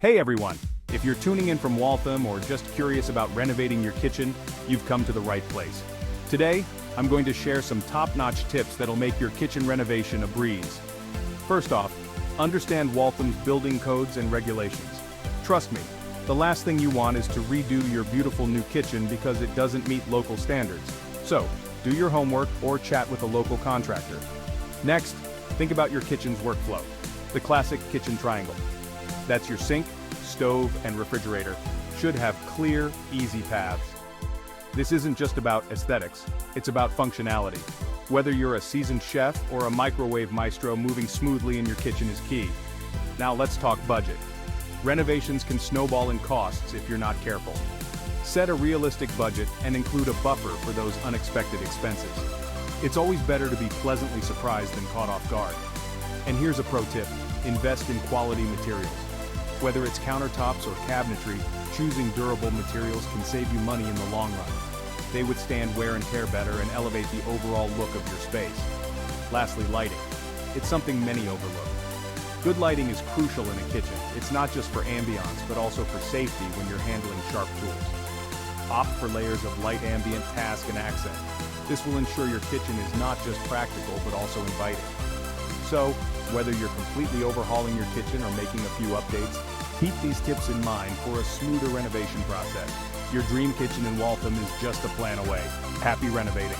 Hey everyone! If you're tuning in from Waltham or just curious about renovating your kitchen, you've come to the right place. Today, I'm going to share some top-notch tips that'll make your kitchen renovation a breeze. First off, understand Waltham's building codes and regulations. Trust me, the last thing you want is to redo your beautiful new kitchen because it doesn't meet local standards. So, do your homework or chat with a local contractor. Next, think about your kitchen's workflow. The classic kitchen triangle. That's your sink, stove, and refrigerator should have clear, easy paths. This isn't just about aesthetics, it's about functionality. Whether you're a seasoned chef or a microwave maestro, moving smoothly in your kitchen is key. Now let's talk budget. Renovations can snowball in costs if you're not careful. Set a realistic budget and include a buffer for those unexpected expenses. It's always better to be pleasantly surprised than caught off guard. And here's a pro tip: invest in quality materials. Whether it's countertops or cabinetry, choosing durable materials can save you money in the long run. They withstand wear and tear better and elevate the overall look of your space. Lastly, lighting. It's something many overlook. Good lighting is crucial in a kitchen. It's not just for ambiance, but also for safety when you're handling sharp tools. Opt for layers of light ambient, task, and accent. This will ensure your kitchen is not just practical, but also inviting. So, whether you're completely overhauling your kitchen or making a few updates, keep these tips in mind for a smoother renovation process. Your dream kitchen in Waltham is just a plan away. Happy renovating!